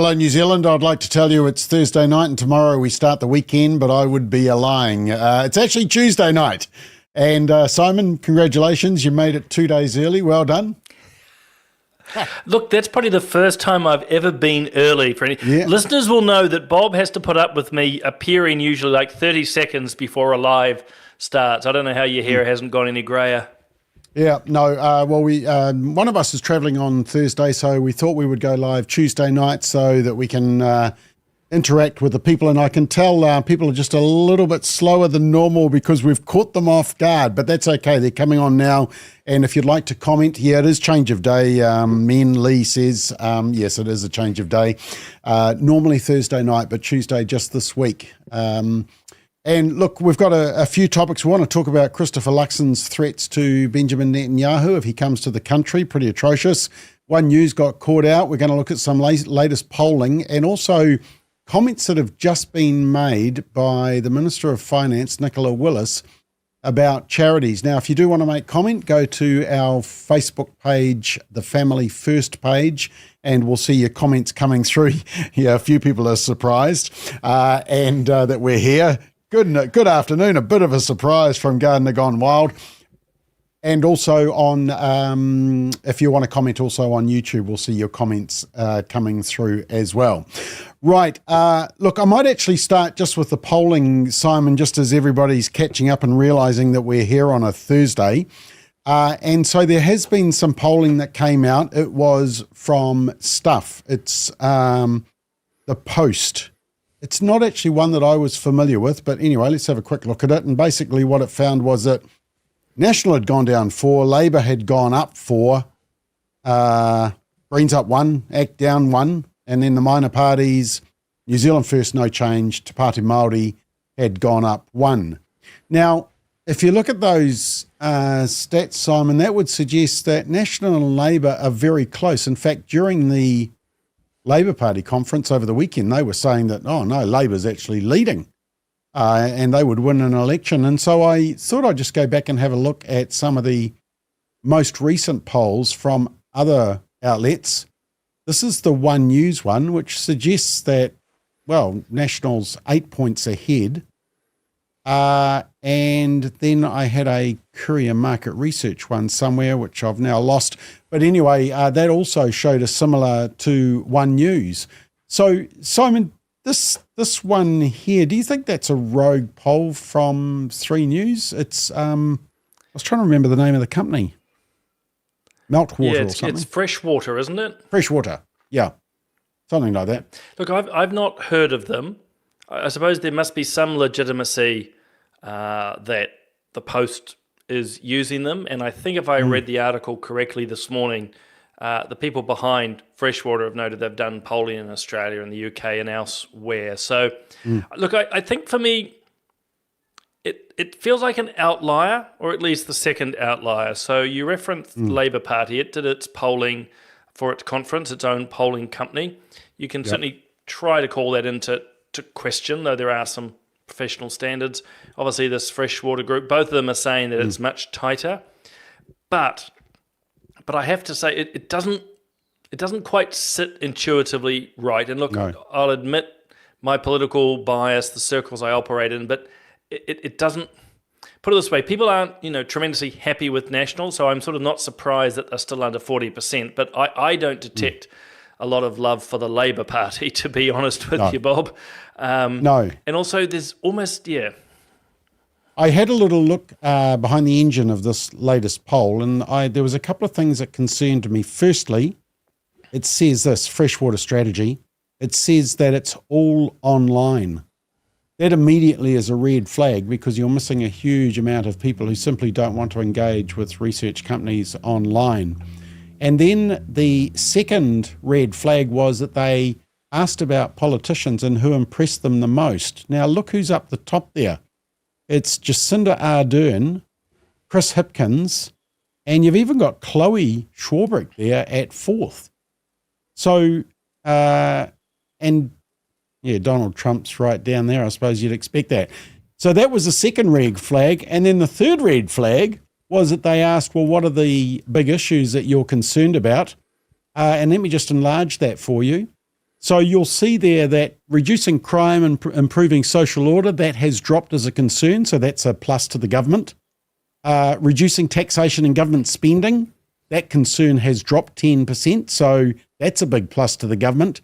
Hello, New Zealand. I'd like to tell you it's Thursday night and tomorrow we start the weekend, but I would be lying. It's actually Tuesday night. And Simon, congratulations. You made it 2 days early. Well done. Look, that's probably the first time I've ever been early for any. Yeah. Listeners will know that Bob has to put up with me appearing usually like 30 seconds before a live starts. I don't know how your hair hasn't gone any greyer. Yeah, no, one of us is travelling on Thursday, so we thought we would go live Tuesday night so that we can interact with the people, and I can tell people are just a little bit slower than normal because we've caught them off guard, but that's okay. They're coming on now, and if you'd like to comment, yeah, it is change of day. Lee says, yes, it is a change of day. Normally Thursday night, but Tuesday just this week. And look, we've got a few topics. We want to talk about Christopher Luxon's threats to Benjamin Netanyahu if he comes to the country. Pretty atrocious. One News got caught out. We're going to look at some latest polling and also comments that have just been made by the Minister of Finance, Nicola Willis, about charities. Now, if you do want to make comment, go to our Facebook page, the Family First page, and we'll see your comments coming through. Yeah, a few people are surprised that we're here. Good afternoon. A bit of a surprise from Gardener Gone Wild. And also on, if you want to comment also on YouTube, we'll see your comments coming through as well. Right. Look, I might actually start just with the polling, Simon, just as everybody's catching up and realising that we're here on a Thursday. And so there has been some polling that came out. It was from Stuff. It's the Post. It's not actually one that I was familiar with, but anyway, let's have a quick look at it. And basically what it found was that National had gone down 4, Labour had gone up 4, Greens up 1, ACT down 1, and then the minor parties, New Zealand First no change, Te Pāti Māori had gone up 1. Now, if you look at those stats, Simon, that would suggest that National and Labour are very close. In fact, during the Labour Party conference over the weekend, they were saying that, oh no, Labour's actually leading and they would win an election. And so I thought I'd just go back and have a look at some of the most recent polls from other outlets. This is the One News one, which suggests that, well, National's 8 points ahead. And then I had a Courier Market Research one somewhere, which I've now lost. But anyway, that also showed a similar to One News. So, Simon, this one here, do you think that's a rogue poll from 3 News? It's I was trying to remember the name of the company. Meltwater or something. It's Freshwater, isn't it? Freshwater, yeah. Something like that. Look, I've not heard of them. I suppose there must be some legitimacy that the Post is using them. And I think if I read the article correctly this morning, the people behind Freshwater have noted they've done polling in Australia and the UK and elsewhere. So, look, I think for me, it feels like an outlier, or at least the second outlier. So you referenced Labour Party. It did its polling for its conference, its own polling company. You can certainly try to call that into question, though there are some professional standards. Obviously, this Freshwater group, both of them are saying that it's much tighter. But I have to say, it doesn't quite sit intuitively right. And look, I'll admit my political bias, the circles I operate in, but it doesn't. Put it this way, people aren't, tremendously happy with National, so I'm sort of not surprised that they're still under 40%. But I don't detect a lot of love for the Labour Party, to be honest with you, Bob. No. And also there's almost, I had a little look behind the engine of this latest poll, and there was a couple of things that concerned me. Firstly, it says this, Freshwater Strategy, it says that it's all online. That immediately is a red flag because you're missing a huge amount of people who simply don't want to engage with research companies online. And then the second red flag was that they asked about politicians and who impressed them the most. Now look who's up the top there. It's Jacinda Ardern, Chris Hipkins, and you've even got Chloe Schwarbrick there at 4th. So, Donald Trump's right down there. I suppose you'd expect that. So that was the second red flag. And then the third red flag was that they asked, well, what are the big issues that you're concerned about? And let me just enlarge that for you. So you'll see there that reducing crime and improving social order, that has dropped as a concern. So that's a plus to the government. Reducing taxation and government spending, that concern has dropped 10%. So that's a big plus to the government.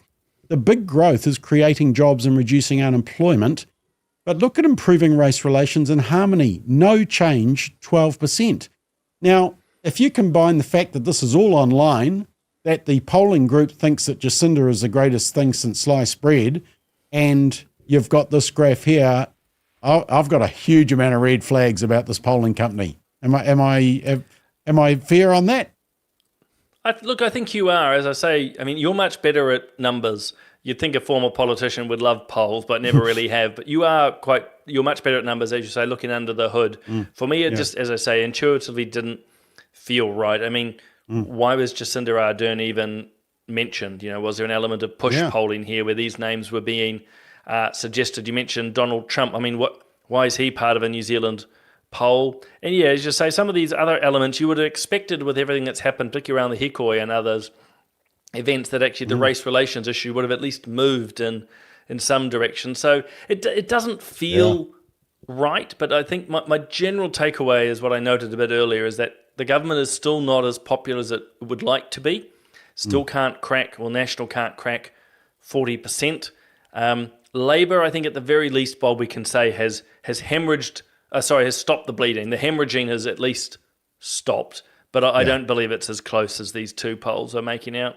The big growth is creating jobs and reducing unemployment. But look at improving race relations and harmony. No change, 12%. Now, if you combine the fact that this is all online, that the polling group thinks that Jacinda is the greatest thing since sliced bread, and you've got this graph here, I've got a huge amount of red flags about this polling company. Am I fair on that? Look, I think you are. As I say, I mean, you're much better at numbers. You'd think a former politician would love polls, but never really have. But you're much better at numbers, as you say, looking under the hood. For me, it just, as I say, intuitively didn't feel right. I mean, why was Jacinda Ardern even mentioned? You know, was there an element of push polling here where these names were being suggested? You mentioned Donald Trump. I mean, why is he part of a New Zealand poll? And yeah, as you say, some of these other elements you would have expected with everything that's happened, particularly around the Hikoi and others events, that actually the race relations issue would have at least moved in some direction. So it doesn't feel right, but I think my general takeaway is what I noted a bit earlier, is that the government is still not as popular as it would like to be. Still can't crack, well, National can't crack 40%. Labour, I think at the very least, Bob, we can say has stopped the bleeding. The hemorrhaging has at least stopped, but I don't believe it's as close as these two polls are making out.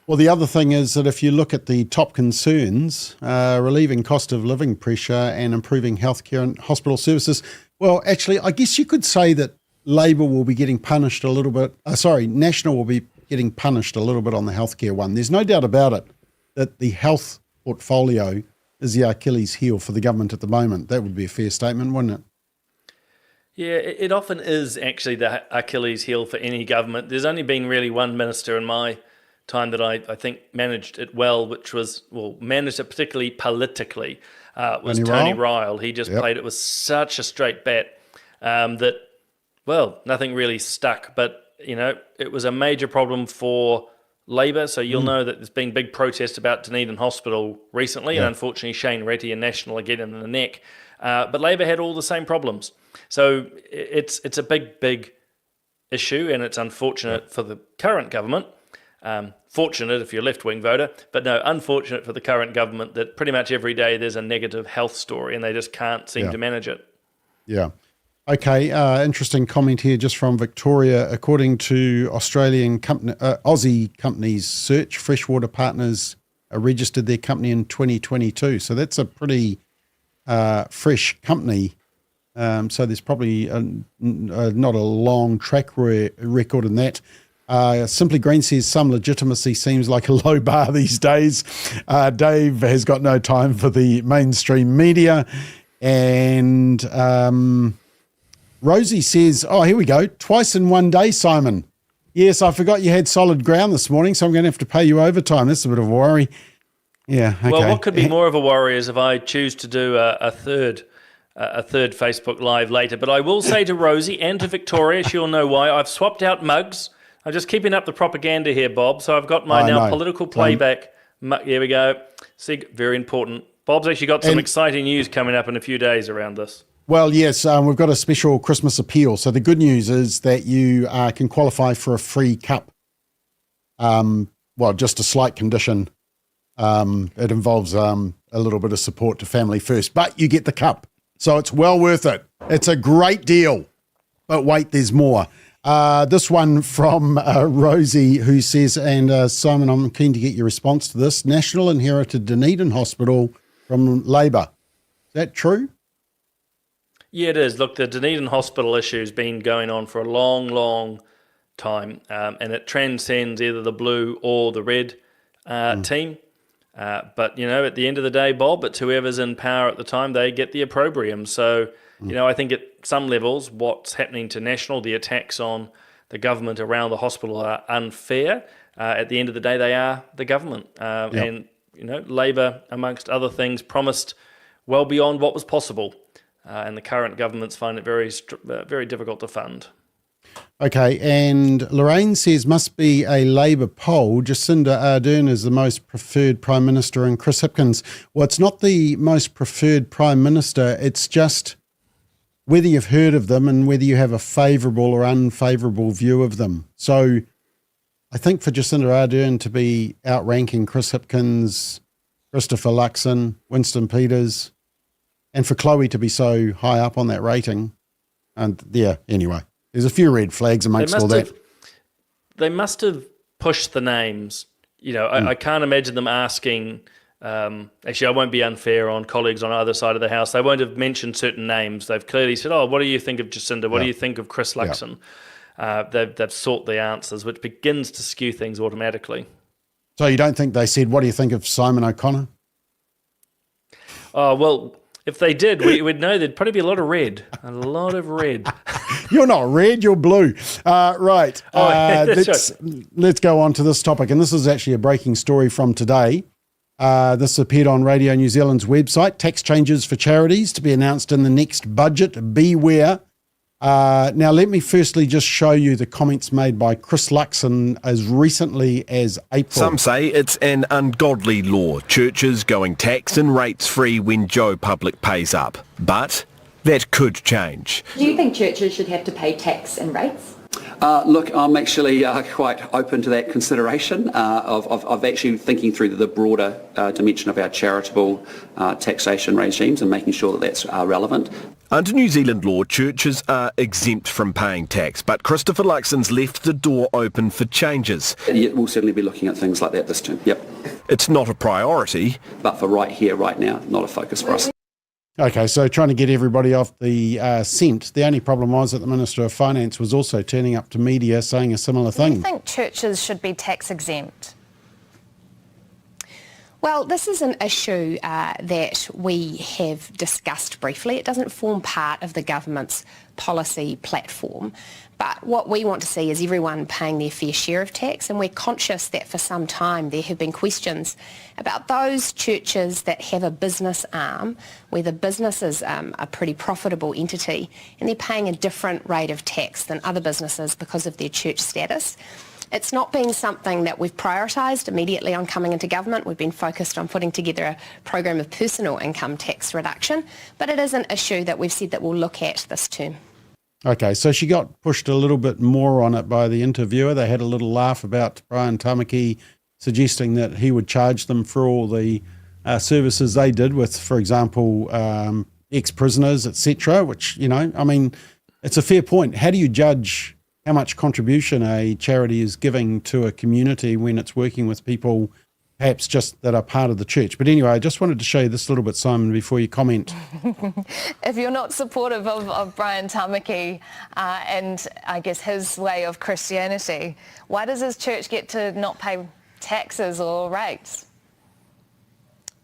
Well, the other thing is that if you look at the top concerns, relieving cost of living pressure and improving healthcare and hospital services, well, actually, I guess you could say that Labour will be getting punished a little bit. National will be getting punished a little bit on the healthcare one. There's no doubt about it that the health portfolio is the Achilles heel for the government at the moment. That would be a fair statement, wouldn't it? Yeah, it often is actually the Achilles heel for any government. There's only been really one minister in my time that I think managed it well, managed it particularly politically, was Tony Ryle. He just played it with such a straight bat that, well, nothing really stuck. But, you know, it was a major problem for Labour. So you'll know that there's been big protests about Dunedin Hospital recently, and unfortunately Shane Ratty and National are getting in the neck. But Labour had all the same problems. So it's a big issue, and it's unfortunate for the current government. Fortunate if you're a left-wing voter, but no, unfortunate for the current government that pretty much every day there's a negative health story and they just can't seem to manage it. Yeah. Okay, interesting comment here just from Victoria. According to Aussie companies search, Freshwater Partners registered their company in 2022. So that's a pretty fresh company. So there's probably not a long track record in that. Simply Green says some legitimacy seems like a low bar these days. Dave has got no time for the mainstream media. And Rosie says, here we go. Twice in one day, Simon. Yes, I forgot you had solid ground this morning, so I'm going to have to pay you overtime. That's a bit of a worry. Yeah, okay. Well, what could be more of a worry is if I choose to do a third Facebook Live later. But I will say to Rosie and to Victoria, she'll know why, I've swapped out mugs. I'm just keeping up the propaganda here, Bob. So I've got my political playback. Here we go. See, very important. Bob's actually got some exciting news coming up in a few days around this. Well, yes, we've got a special Christmas appeal. So the good news is that you can qualify for a free cup. Just a slight condition. It involves a little bit of support to Family First, but you get the cup. So it's well worth it. It's a great deal. But wait, there's more. This one from Rosie, who says, and Simon, I'm keen to get your response to this. National inherited Dunedin Hospital from Labour. Is that true? Yeah, it is. Look, the Dunedin Hospital issue has been going on for a long, long time, and it transcends either the blue or the red team. But, you know, at the end of the day, Bob, it's whoever's in power at the time, they get the opprobrium. So, you know, I think at some levels, what's happening to National, the attacks on the government around the hospital are unfair. At the end of the day, they are the government. And, you know, Labour, amongst other things, promised well beyond what was possible. And the current governments find it very, very difficult to fund. Okay, and Lorraine says must be a Labour poll. Jacinda Ardern is the most preferred Prime Minister and Chris Hipkins. Well, it's not the most preferred Prime Minister. It's just whether you've heard of them and whether you have a favourable or unfavourable view of them. So I think for Jacinda Ardern to be outranking Chris Hipkins, Christopher Luxon, Winston Peters, and for Chloe to be so high up on that rating, and yeah, anyway. There's a few red flags amongst all that. They must have pushed the names. You know, I can't imagine them asking. Actually, I won't be unfair on colleagues on either side of the house. They won't have mentioned certain names. They've clearly said, "Oh, what do you think of Jacinda? What do you think of Chris Luxon?" They've sought the answers, which begins to skew things automatically. So you don't think they said, "What do you think of Simon O'Connor?" Oh well. If they did, we'd know there'd probably be a lot of red. A lot of red. You're not red, you're blue. Right. Let's go on to this topic. And this is actually a breaking story from today. This appeared on Radio New Zealand's website. Tax changes for charities to be announced in the next budget. Beware. Now, let me firstly just show you the comments made by Chris Luxon as recently as April. Some say it's an ungodly law, churches going tax and rates free when Joe Public pays up. But that could change. Do you think churches should have to pay tax and rates? Look, I'm actually quite open to that consideration of actually thinking through the broader dimension of our charitable taxation regimes and making sure that that's relevant. Under New Zealand law, churches are exempt from paying tax, but Christopher Luxon's left the door open for changes. Yeah, we'll certainly be looking at things like that this term, yep. It's not a priority. But for right here, right now, not a focus for us. Okay, so trying to get everybody off the scent. The only problem was that the Minister of Finance was also turning up to media saying a similar thing. Do you think churches should be tax exempt? Well, this is an issue that we have discussed briefly. It doesn't form part of the government's policy platform. But what we want to see is everyone paying their fair share of tax, and we're conscious that for some time there have been questions about those churches that have a business arm, where the business is a pretty profitable entity, and they're paying a different rate of tax than other businesses because of their church status. It's not been something that we've prioritised immediately on coming into government. We've been focused on putting together a program of personal income tax reduction, but it is an issue that we've said that we'll look at this term. Okay, so she got pushed a little bit more on it by the interviewer. They had a little laugh about Brian Tamaki suggesting that he would charge them for all the services they did with, for example, ex-prisoners, etc., which, you know, I mean, it's a fair point. How do you judge how much contribution a charity is giving to a community when it's working with people perhaps just that are part of the church? But anyway, I just wanted to show you this little bit, Simon, before you comment. If you're not supportive of Brian Tamaki and I guess his way of Christianity, why does his church get to not pay taxes or rates?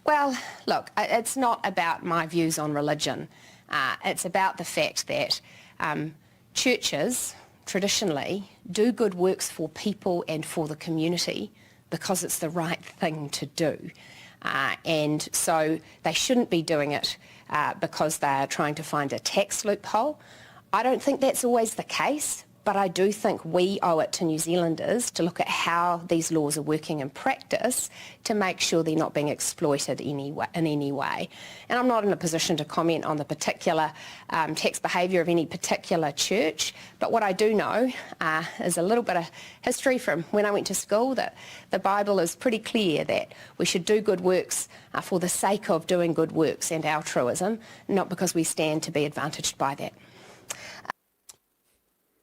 Well, look, it's not about my views on religion. It's about the fact that churches traditionally do good works for people and for the community because it's the right thing to do. And so they shouldn't be doing it because they are trying to find a tax loophole. I don't think that's always the case, but I do think we owe it to New Zealanders to look at how these laws are working in practice to make sure they're not being exploited in any way. And I'm not in a position to comment on the particular tax behaviour of any particular church, but what I do know is a little bit of history from when I went to school, that the Bible is pretty clear that we should do good works for the sake of doing good works and altruism, not because we stand to be advantaged by that.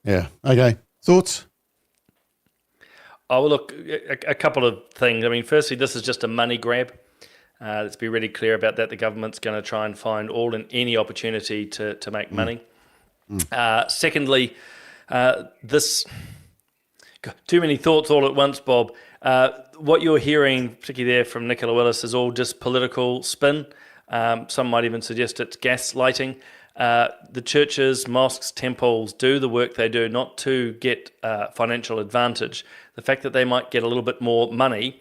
Yeah. Okay. Thoughts? Oh, well, look, a couple of things. I mean, firstly, this is just a money grab. Let's be really clear about that. The government's going to try and find all and any opportunity to make money. Secondly, this... Too many thoughts all at once, Bob. What you're hearing, particularly there from Nicola Willis, is all just political spin. Some might even suggest it's gaslighting. The churches, mosques, temples do the work they do not to get financial advantage. The fact that they might get a little bit more money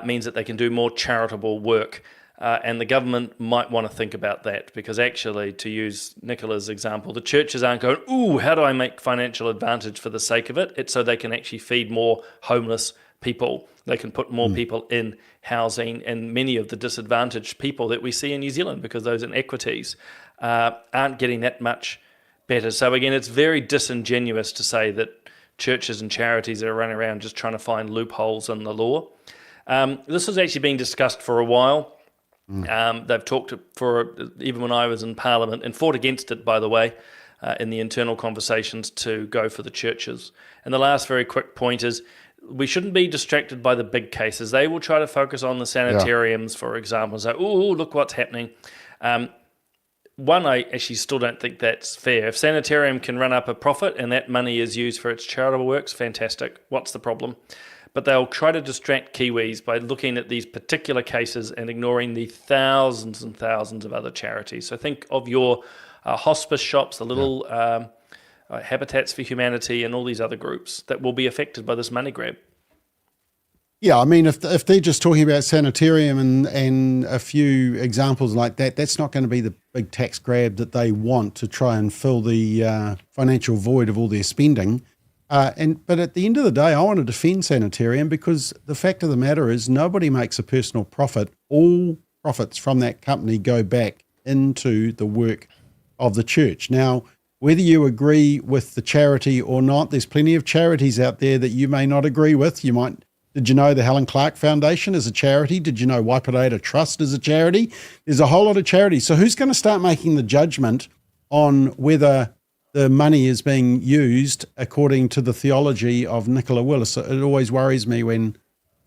means that they can do more charitable work. And the government might want to think about that, because actually, to use Nicola's example, the churches aren't going, ooh, how do I make financial advantage for the sake of it? It's so they can actually feed more homeless people. They can put more people in housing, and many of the disadvantaged people that we see in New Zealand, because those inequities aren't getting that much better. So again, it's very disingenuous to say that churches and charities are running around just trying to find loopholes in the law. This has actually been discussed for a while. They've talked even when I was in Parliament, and fought against it, by the way, in the internal conversations, to go for the churches. And the last very quick point is, we shouldn't be distracted by the big cases. They will try to focus on the sanitariums, for example, and say, oh, look what's happening. One, I actually still don't think that's fair. If sanitarium can run up a profit and that money is used for its charitable works, fantastic. What's the problem? But they'll try to distract Kiwis by looking at these particular cases and ignoring the thousands and thousands of other charities. So think of your hospice shops, the little Habitats for Humanity, and all these other groups that will be affected by this money grab. Yeah, I mean, if they're just talking about sanitarium and a few examples like that, that's not going to be the big tax grab that they want to try and fill the financial void of all their spending. But at the end of the day, I want to defend sanitarium, because the fact of the matter is nobody makes a personal profit. All profits from that company go back into the work of the church. Now, whether you agree with the charity or not, there's plenty of charities out there that you may not agree with. Did you know the Helen Clark Foundation is a charity? Did you know Waiparaira Trust is a charity? There's a whole lot of charities. So who's going to start making the judgment on whether the money is being used according to the theology of Nicola Willis? It always worries me when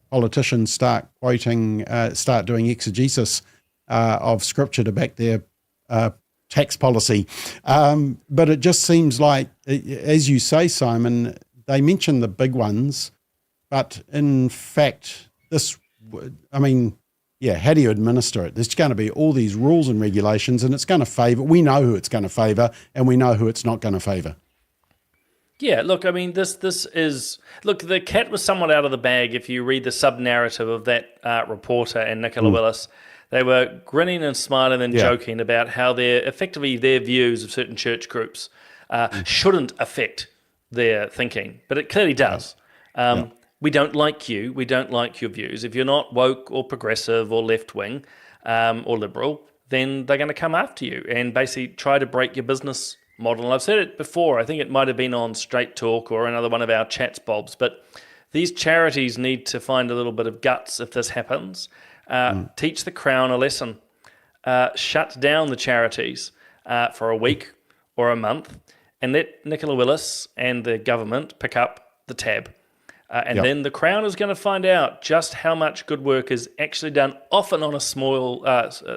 politicians start doing exegesis of scripture to back their tax policy. But it just seems like, as you say, Simon, they mention the big ones, but in fact, how do you administer it? There's going to be all these rules and regulations, and it's going to favour. We know who it's going to favour, and we know who it's not going to favour. Yeah, look, I mean, this is... Look, the cat was somewhat out of the bag if you read the sub-narrative of that reporter and Nicola Willis. They were grinning and smiling and joking about how their views of certain church groups shouldn't affect their thinking, but it clearly does. We don't like you. We don't like your views. If you're not woke or progressive or left-wing or liberal, then they're going to come after you and basically try to break your business model. And I've said it before. I think it might have been on Straight Talk or another one of our chats, Bobs, but these charities need to find a little bit of guts if this happens. Teach the Crown a lesson. Shut down the charities for a week or a month, and let Nicola Willis and the government pick up the tab. Then the Crown is going to find out just how much good work is actually done, often on a small,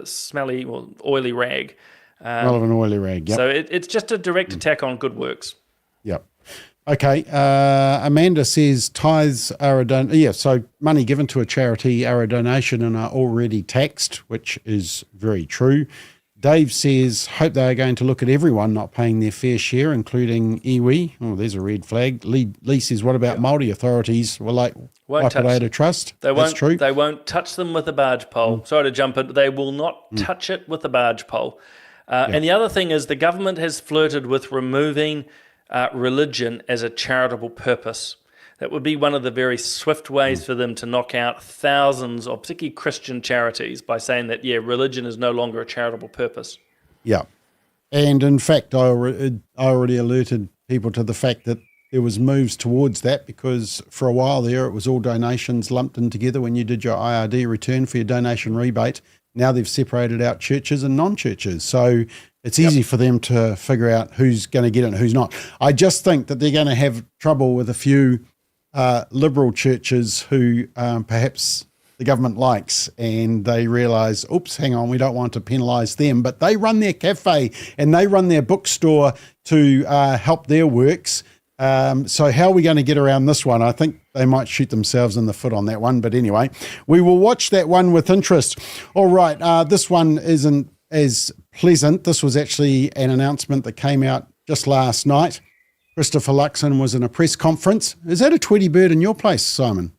smelly or oily rag. Of an oily rag, yep. So it's just a direct attack on good works. Yep. Okay. Amanda says tithes are so money given to a charity are a donation and are already taxed, which is very true. Dave says, hope they are going to look at everyone not paying their fair share, including iwi. Oh, there's a red flag. Lee says, what about Māori authorities? Well, like Waiparaira Trust. That's true. They won't touch them with a barge pole. Sorry to jump in, but they will not touch it with a barge pole. And the other thing is the government has flirted with removing religion as a charitable purpose. That would be one of the very swift ways for them to knock out thousands of particularly Christian charities by saying that, religion is no longer a charitable purpose. Yeah. And in fact, I already alerted people to the fact that there was moves towards that, because for a while there it was all donations lumped in together when you did your IRD return for your donation rebate. Now they've separated out churches and non-churches. So it's easy for them to figure out who's going to get it and who's not. I just think that they're going to have trouble with a few liberal churches who perhaps the government likes, and they realise, oops, hang on, we don't want to penalise them, but they run their cafe and they run their bookstore to help their works. So how are we going to get around this one? I think they might shoot themselves in the foot on that one. But anyway, we will watch that one with interest. All right, this one isn't as pleasant. This was actually an announcement that came out just last night. Christopher Luxon was in a press conference. Is that a Tweety bird in your place, Simon?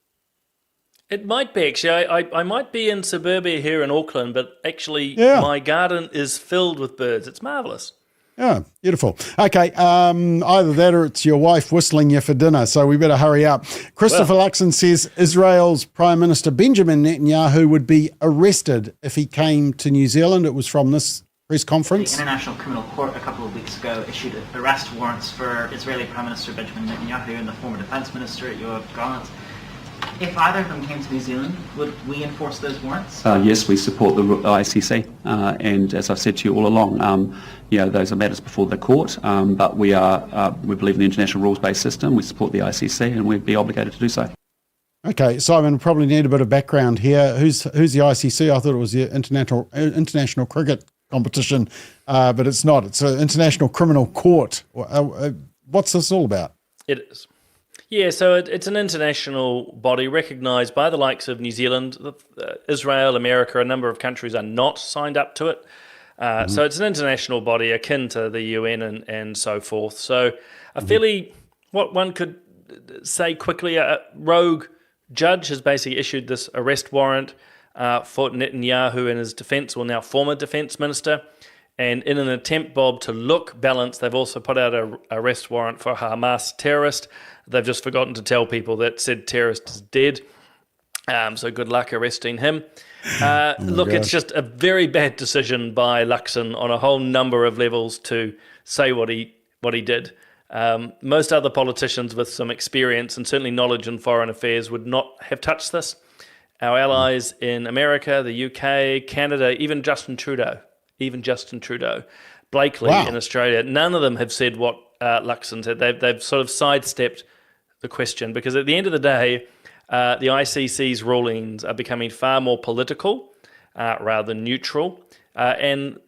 It might be, actually. I might be in suburbia here in Auckland, but actually my garden is filled with birds. It's marvellous. Yeah, beautiful. Okay, either that or it's your wife whistling you for dinner, so we better hurry up. Christopher Luxon says Israel's Prime Minister Benjamin Netanyahu would be arrested if he came to New Zealand. It was from this press conference. The International Criminal Court a couple of weeks ago issued arrest warrants for Israeli Prime Minister Benjamin Netanyahu and the former Defence Minister Yoav Gallant. If either of them came to New Zealand, would we enforce those warrants? Yes, we support the ICC, and as I've said to you all along, those are matters before the court, but we believe in the international rules-based system, we support the ICC, and we'd be obligated to do so. Okay, Simon, probably need a bit of background here. Who's the ICC? I thought it was the international cricket competition, but it's not. It's an international criminal court. What's this all about? It is. Yeah, so it's an international body recognised by the likes of New Zealand, Israel, America. A number of countries are not signed up to it. So it's an international body akin to the UN and so forth. So a fairly, what one could say quickly, a rogue judge has basically issued this arrest warrant for Netanyahu and his defence, or now former defence minister. And in an attempt, Bob, to look balanced, they've also put out an arrest warrant for a Hamas terrorist. They've just forgotten to tell people that said terrorist is dead. So good luck arresting him. It's just a very bad decision by Luxon on a whole number of levels to say what he did. Most other politicians with some experience and certainly knowledge in foreign affairs would not have touched this. Our allies in America, the UK, Canada, even Justin Trudeau, Blakely in Australia, none of them have said what Luxon said. They've sort of sidestepped the question, because at the end of the day, the ICC's rulings are becoming far more political rather than neutral. And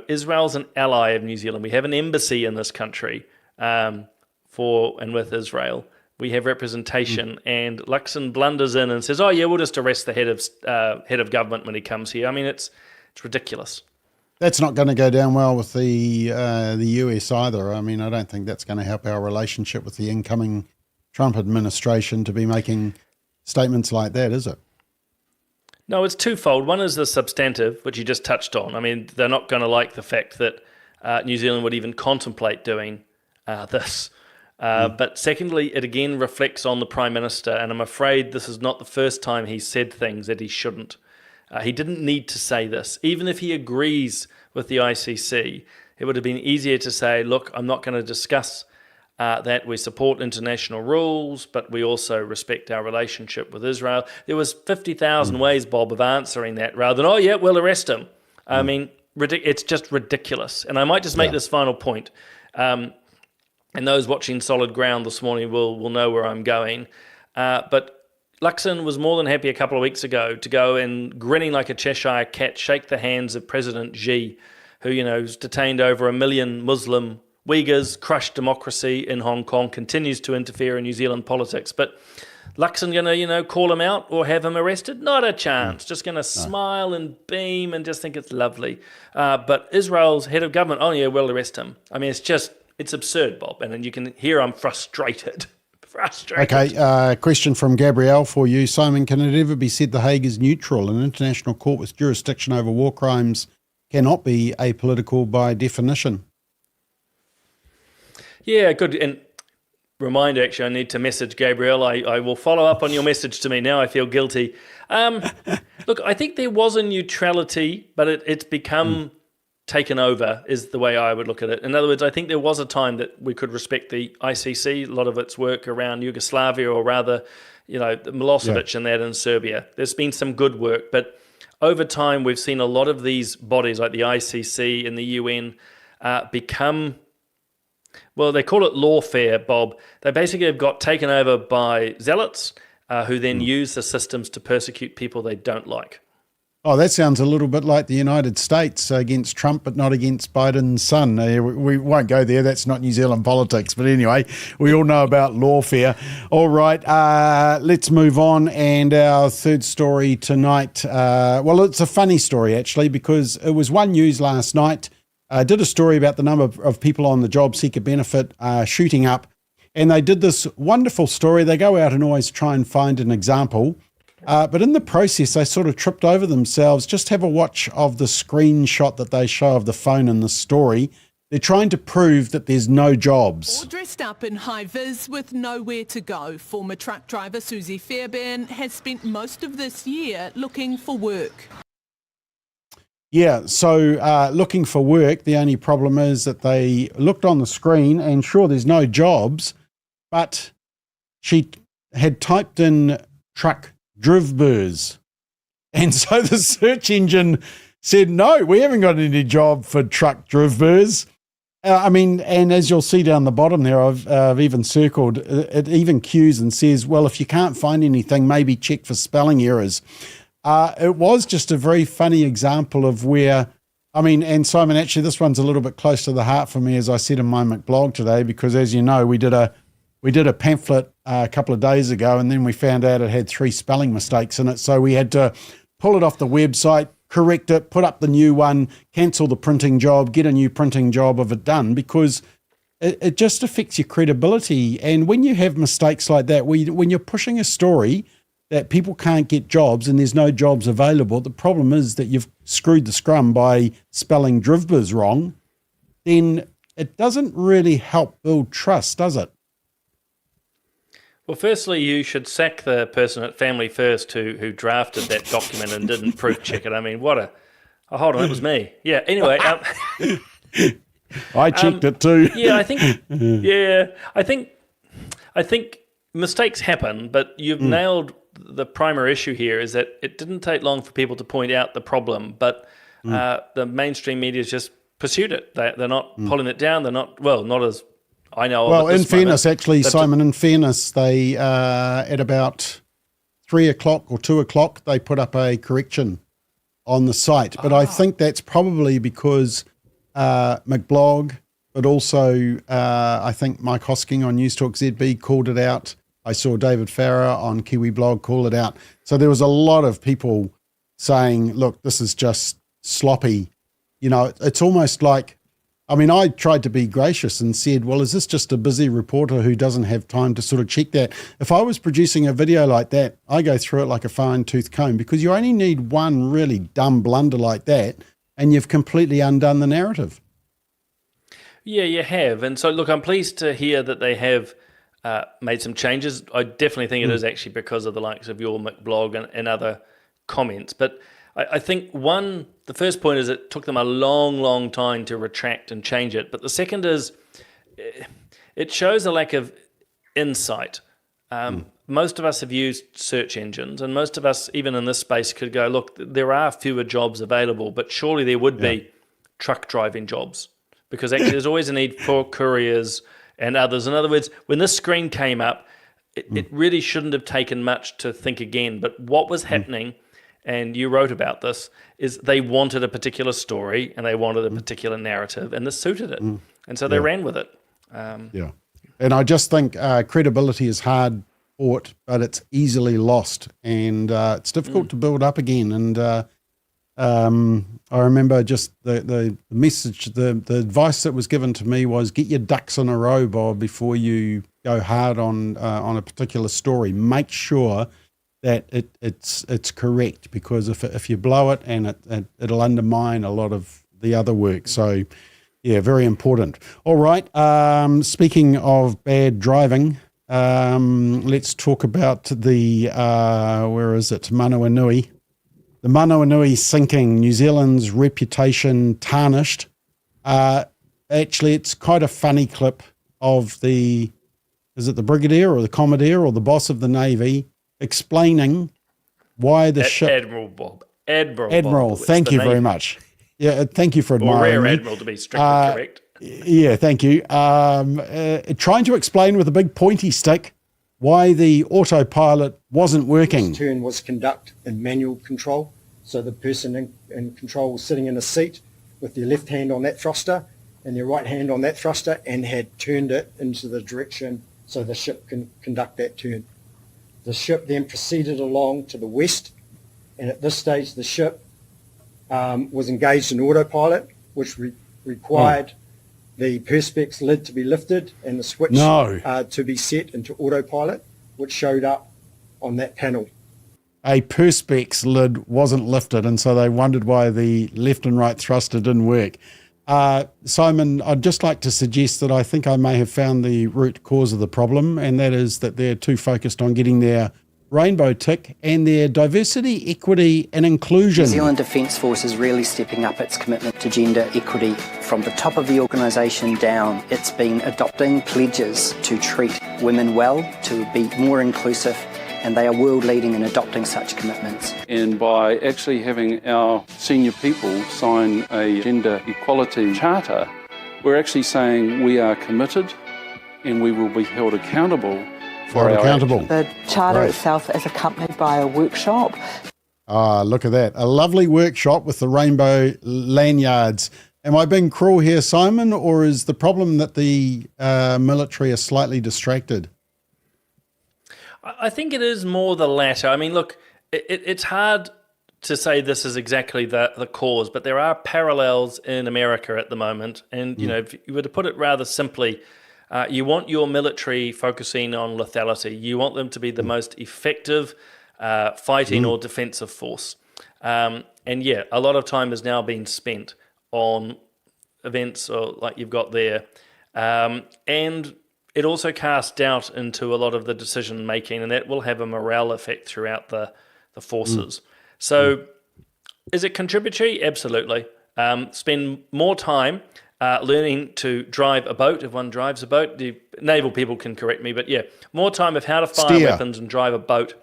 Israel's an ally of New Zealand. We have an embassy in this country for and with Israel. We have representation, and Luxon blunders in and says, "Oh yeah, we'll just arrest the head of government when he comes here." I mean, it's ridiculous. That's not going to go down well with the US either. I mean, I don't think that's going to help our relationship with the incoming Trump administration to be making statements like that, is it? No, it's twofold. One is the substantive, which you just touched on. I mean, they're not going to like the fact that New Zealand would even contemplate doing this. But secondly, it again reflects on the Prime Minister, and I'm afraid this is not the first time he's said things that he shouldn't. He didn't need to say this. Even if he agrees with the ICC, it would have been easier to say, look, I'm not going to discuss that we support international rules, but we also respect our relationship with Israel. There was 50,000 ways, Bob, of answering that rather than, oh, yeah, we'll arrest him. I mean, it's just ridiculous. And I might just make this final point. And those watching Solid Ground this morning will know where I'm going. But Luxon was more than happy a couple of weeks ago to go and, grinning like a Cheshire cat, shake the hands of President Xi, who, has detained over 1 million Muslim Uyghurs, crushed democracy in Hong Kong, continues to interfere in New Zealand politics. But Luxon going to, call him out or have him arrested? Not a chance. Just going to smile and beam and just think it's lovely. But Israel's head of government, oh yeah, we'll arrest him. I mean, it's absurd, Bob. And you can hear I'm frustrated. Okay, question from Gabrielle for you. Simon, can it ever be said The Hague is neutral? An international court with jurisdiction over war crimes cannot be apolitical by definition. Yeah, good. And reminder, actually, I need to message Gabrielle. I will follow up on your message to me. Now I feel guilty. Look, I think there was a neutrality, but it's become taken over is the way I would look at it. In other words, I think there was a time that we could respect the ICC, a lot of its work around Yugoslavia, or rather, Milosevic and that in Serbia. There's been some good work, but over time we've seen a lot of these bodies like the ICC and the UN become, well, they call it lawfare, Bob. They basically have got taken over by zealots who then use the systems to persecute people they don't like. Oh, that sounds a little bit like the United States against Trump, but not against Biden's son. We won't go there. That's not New Zealand politics. But anyway, we all know about lawfare. All right, let's move on. And our third story tonight, well, it's a funny story, actually, because it was One News last night. Did a story about the number of people on the job seeker benefit shooting up. And they did this wonderful story. They go out and always try and find an example But in the process, they sort of tripped over themselves. Just have a watch of the screenshot that they show of the phone in the story. They're trying to prove that there's no jobs. All dressed up in high-vis with nowhere to go, former truck driver Susie Fairbairn has spent most of this year looking for work. Yeah, so looking for work, the only problem is that they looked on the screen and sure, there's no jobs, but she had typed in truck drivers. And so the search engine said, no, we haven't got any job for truck drivers. And as you'll see down the bottom there, I've even circled, it even cues and says, well, if you can't find anything, maybe check for spelling errors. It was just a very funny example of where, and Simon, actually, this one's a little bit close to the heart for me, as I said in my McBlog today, because as you know, we did a pamphlet a couple of days ago, and then we found out it had 3 spelling mistakes in it. So we had to pull it off the website, correct it, put up the new one, cancel the printing job, get a new printing job of it done, because it just affects your credibility. And when you have mistakes like that, when you're pushing a story that people can't get jobs and there's no jobs available, the problem is that you've screwed the scrum by spelling drivbers wrong, then it doesn't really help build trust, does it? Well, firstly, you should sack the person at Family First who drafted that document and didn't proof check it. Hold on, that was me. Yeah, anyway. I checked it too. I think mistakes happen, but you've nailed the primary issue here is that it didn't take long for people to point out the problem, but the mainstream media has just pursued it. They're not pulling it down. They're not as I know of. Well, in fairness, actually, Simon, in fairness, they at about 3 o'clock or 2 o'clock, they put up a correction on the site. But I think that's probably because McBlog, but also I think Mike Hosking on News Talk ZB called it out. I saw David Farrer on Kiwi Blog call it out. So there was a lot of people saying, look, this is just sloppy. It's almost like, I tried to be gracious and said, well, is this just a busy reporter who doesn't have time to sort of check that? If I was producing a video like that, I go through it like a fine-tooth comb, because you only need one really dumb blunder like that and you've completely undone the narrative. Yeah, you have. And so, look, I'm pleased to hear that they have made some changes. I definitely think it is actually because of the likes of your McBlog and other comments. But I think the first point is it took them a long, long time to retract and change it. But the second is it shows a lack of insight. Most of us have used search engines, and most of us, even in this space, could go, look, there are fewer jobs available, but surely there would be truck driving jobs, because actually there's always a need for couriers and others. In other words, when this screen came up, it really shouldn't have taken much to think again. But what was happening, and you wrote about this, is they wanted a particular story and they wanted a particular narrative, and this suited it. And so they ran with it. And I just think credibility is hard fought, but it's easily lost, and it's difficult to build up again. And I remember just the message, the advice that was given to me was, get your ducks in a row, Bob, before you go hard on a particular story. Make sure that it's correct, because if you blow it, and it'll undermine a lot of the other work. So yeah, very important. All right. Speaking of bad driving, let's talk about the where is it? Manawanui. The Manawanui sinking, New Zealand's reputation tarnished. Actually, it's quite a funny clip of is it the Brigadier or the Commodore or the boss of the Navy explaining why the ship... Admiral Bob. Admiral, thank you very much. Yeah, thank you for admiring Or Rear me. Admiral, to be strictly correct. Yeah, thank you. Trying to explain with a big pointy stick why the autopilot wasn't working. This turn was conduct in manual control, so the person in control was sitting in a seat with their left hand on that thruster and their right hand on that thruster, and had turned it into the direction so the ship can conduct that turn. The ship then proceeded along to the west, and at this stage the ship was engaged in autopilot, which required the perspex lid to be lifted and the switch to be set into autopilot, which showed up on that panel. a Perspex lid wasn't lifted, and so they wondered why the left and right thruster didn't work. Simon, I'd just like to suggest that I think I may have found the root cause of the problem, and that is that they're too focused on getting their rainbow tick and their diversity, equity and inclusion. New Zealand Defence Force is really stepping up its commitment to gender equity. From the top of the organisation down, it's been adopting pledges to treat women well, to be more inclusive, and they are world leading in adopting such commitments. And by actually having our senior people sign a gender equality charter, we're actually saying we are committed and we will be held accountable for our actions. The charter itself is accompanied by a workshop. Ah, look at that. A lovely workshop with the rainbow lanyards. Am I being cruel here, Simon, or is the problem that the military are slightly distracted? I think it is more the latter. I mean, look, it's hard to say this is exactly the cause, but there are parallels in America at the moment. And, you know, if you were to put it rather simply, you want your military focusing on lethality. You want them to be the most effective fighting or defensive force. And yeah, a lot of time is now being spent on events like you've got there. And it also casts doubt into a lot of the decision making, and that will have a morale effect throughout the forces. So is it contributory? Absolutely. Spend more time learning to drive a boat, if one drives a boat. The naval people can correct me, but yeah, more time of how to fire weapons and drive a boat.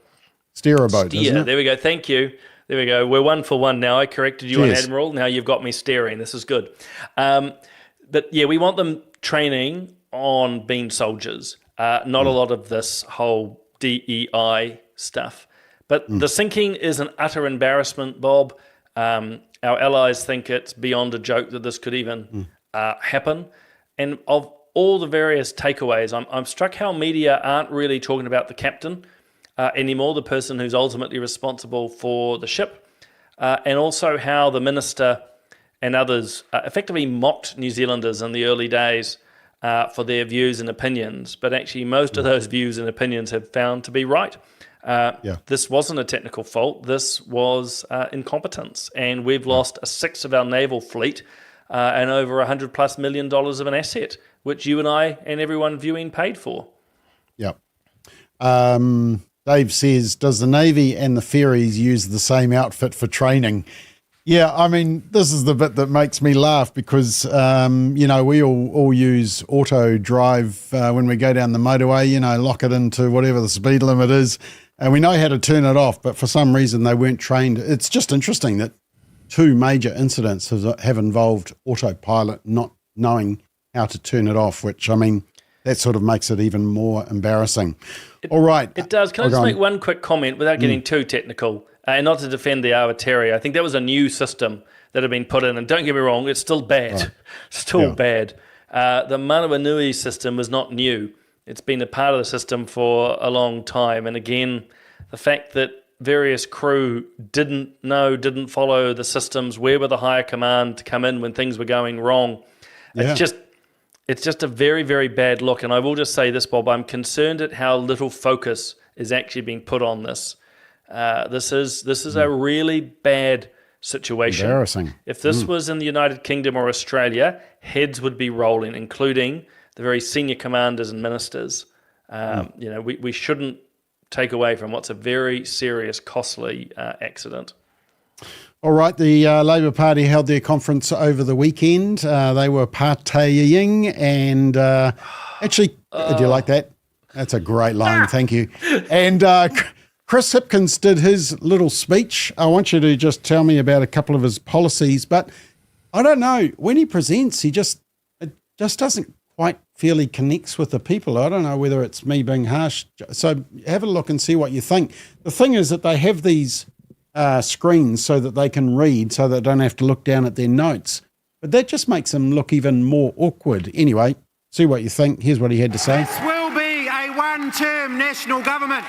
Steer a boat, isn't it? There we go. Thank you. There we go. We're 1 for 1 now. I corrected you on Admiral. Now you've got me steering. This is good. But yeah, we want them training on being soldiers. Not a lot of this whole DEI stuff. But the sinking is an utter embarrassment, Bob. Our allies think it's beyond a joke that this could even happen. And of all the various takeaways, I'm struck how media aren't really talking about the captain anymore, the person who's ultimately responsible for the ship, and also how the minister and others effectively mocked New Zealanders in the early days for their views and opinions. But actually, most of those views and opinions have found to be right. This wasn't a technical fault. This was incompetence. And we've lost a sixth of our naval fleet and over $100+ million of an asset, which you and I and everyone viewing paid for. Yep. Dave says, does the Navy and the ferries use the same outfit for training? Yeah, I mean, this is the bit that makes me laugh because, you know, we all use auto drive when we go down the motorway, you know, lock it into whatever the speed limit is, and we know how to turn it off, but for some reason they weren't trained. It's just interesting that 2 major incidents have involved autopilot not knowing how to turn it off, which, I mean, that sort of makes it even more embarrassing. All right. It does. Can I just make one quick comment without getting too technical? And not to defend the Awatere. I think that was a new system that had been put in. And don't get me wrong, it's still bad. Right. Still bad. The Manawanui system was not new. It's been a part of the system for a long time. And again, the fact that various crew didn't follow the systems, where were the higher command to come in when things were going wrong. It's just a very, very bad look. And I will just say this, Bob, I'm concerned at how little focus is actually being put on this. This is a really bad situation. Embarrassing. If this was in the United Kingdom or Australia, heads would be rolling, including the very senior commanders and ministers. You know, we shouldn't take away from what's a very serious, costly accident. All right, the Labour Party held their conference over the weekend. They were partying and actually, do you like that? That's a great line, thank you. And Chris Hipkins did his little speech. I want you to just tell me about a couple of his policies, but I don't know, when he presents, it just doesn't quite feel he connects with the people. I don't know whether it's me being harsh. So have a look and see what you think. The thing is that they have these screens so that they can read, so they don't have to look down at their notes. But that just makes them look even more awkward. Anyway, see what you think. Here's what he had to say. This will be a one-term national government.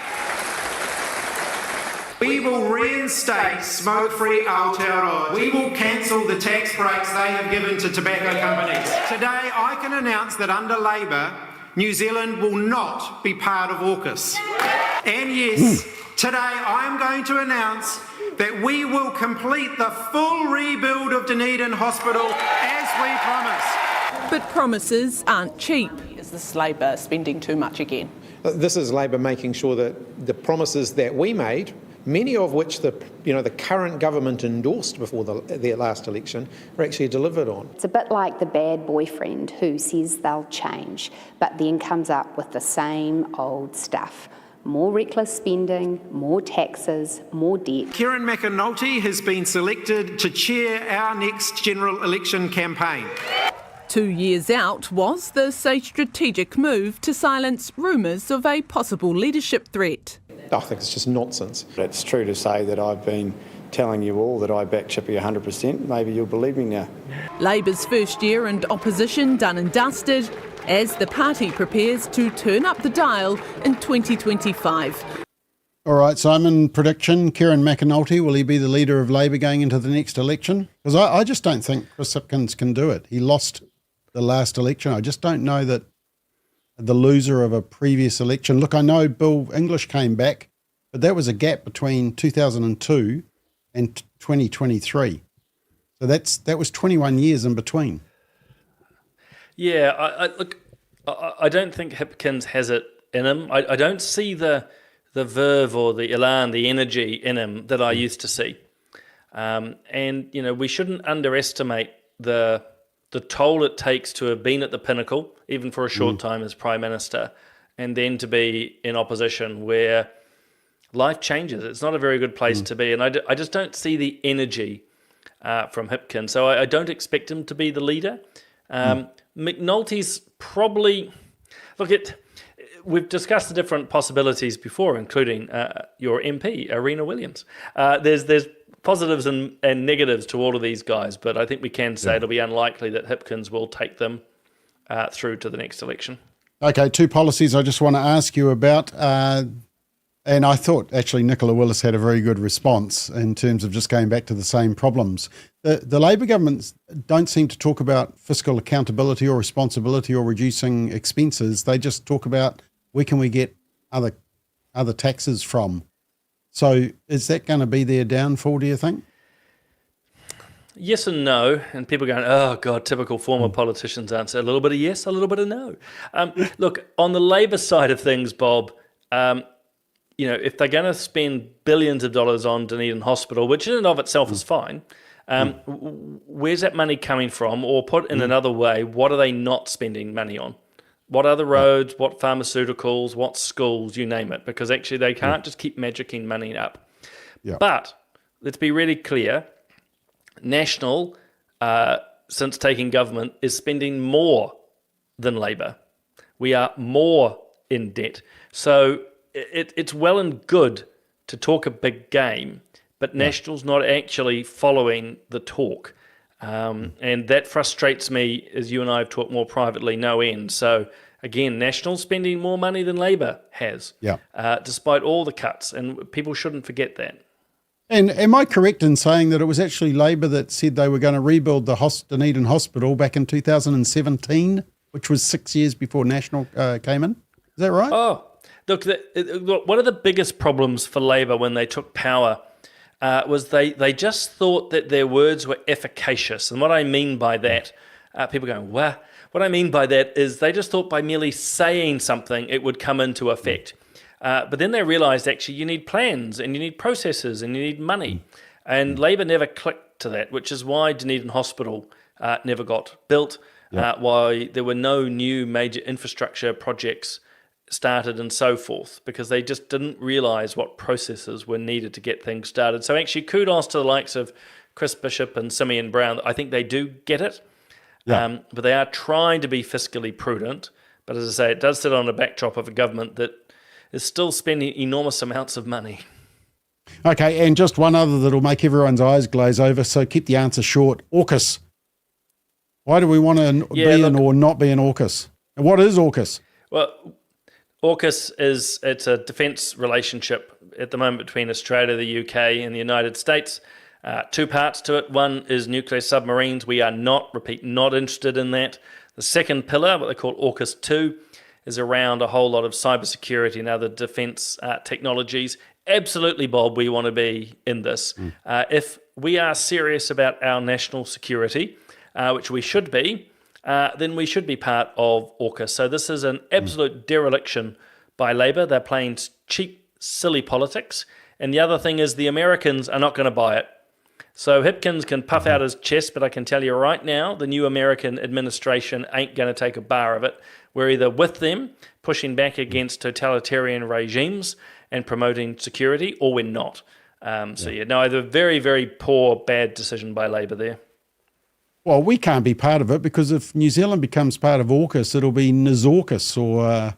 We will reinstate smoke-free Aotearoa. We will cancel the tax breaks they have given to tobacco companies. Today, I can announce that under Labour, New Zealand will not be part of AUKUS. And yes, Today, I am going to announce that we will complete the full rebuild of Dunedin Hospital as we promised. But promises aren't cheap. Is this Labor spending too much again? This is Labor making sure that the promises that we made, many of which the current government endorsed before their last election, are actually delivered on. It's a bit like the bad boyfriend who says they'll change, but then comes up with the same old stuff. More reckless spending, more taxes, more debt. Kieran McAnulty has been selected to chair our next general election campaign. 2 years out was this a strategic move to silence rumours of a possible leadership threat? I think it's just nonsense. It's true to say that I've been telling you all that I back Chippy 100%. Maybe you'll believe me now. Labor's first year and opposition done and dusted as the party prepares to turn up the dial in 2025. All right, Simon, prediction, Kieran McAnulty, will he be the leader of Labor going into the next election? Because I just don't think Chris Hipkins can do it. He lost the last election. I just don't know that the loser of a previous election. Look, I know Bill English came back, but that was a gap between 2002 and 2023. So that was 21 years in between. Yeah, I don't think Hipkins has it in him. I don't see the verve or the elan, the energy in him that I used to see. And, we shouldn't underestimate the toll it takes to have been at the pinnacle, even for a short time as Prime Minister, and then to be in opposition where life changes. It's not a very good place to be. And I just don't see the energy from Hipkins. So I don't expect him to be the leader. McNulty's probably... Look, we've discussed the different possibilities before, including your MP, Arena Williams. There's positives and negatives to all of these guys, but I think we can say it'll be unlikely that Hipkins will take them through to the next election. Okay, two policies I just want to ask you about. And I thought actually Nicola Willis had a very good response in terms of just going back to the same problems. The Labor governments don't seem to talk about fiscal accountability or responsibility or reducing expenses. They just talk about where can we get other taxes from. So is that going to be their downfall, do you think? Yes and no, and people going, oh God, typical former politicians answer. A little bit of yes, a little bit of no. Look, on the Labor side of things, Bob, if they're going to spend billions of dollars on Dunedin Hospital, which in and of itself is fine, where's that money coming from? Or put in another way, what are they not spending money on? What other roads, what pharmaceuticals, what schools, you name it, because actually they can't just keep magicking money up. Yeah. But let's be really clear, National, since taking government, is spending more than Labor. We are more in debt. So it's well and good to talk a big game, but National's not actually following the talk. And that frustrates me, as you and I have talked more privately, no end. So again, National's spending more money than Labor has, despite all the cuts, and people shouldn't forget that. And am I correct in saying that it was actually Labor that said they were going to rebuild the Dunedin Hospital back in 2017, which was 6 years before National came in? Is that right? Oh, look, one of the biggest problems for Labor when they took power was they just thought that their words were efficacious. And what I mean by that, people going, well, what I mean by that is they just thought by merely saying something, it would come into effect. But then they realised actually you need plans and you need processes and you need money. And Labor never clicked to that, which is why Dunedin Hospital never got built, why there were no new major infrastructure projects started and so forth, because they just didn't realise what processes were needed to get things started. So actually kudos to the likes of Chris Bishop and Simeon Brown. I think they do get it, but they are trying to be fiscally prudent. But as I say, it does sit on a backdrop of a government that is still spending enormous amounts of money. Okay, and just one other that'll make everyone's eyes glaze over, so keep the answer short. AUKUS. Why do we want to be in or not be in AUKUS? And what is AUKUS? Well, AUKUS it's a defence relationship at the moment between Australia, the UK and the United States. Two parts to it. One is nuclear submarines. We are not interested in that. The second pillar, what they call AUKUS 2, is around a whole lot of cybersecurity and other defence technologies. absolutely, Bob, we want to be in this. If we are serious about our national security, which we should be, then we should be part of AUKUS. So this is an absolute dereliction by Labor. They're playing cheap, silly politics. And the other thing is the Americans are not going to buy it. So Hipkins can puff out his chest, but I can tell you right now, the new American administration ain't going to take a bar of it. We're either with them, pushing back against totalitarian regimes and promoting security, or we're not. A very, very poor, bad decision by Labor there. Well, we can't be part of it because if New Zealand becomes part of AUKUS, it'll be NZAUKUS or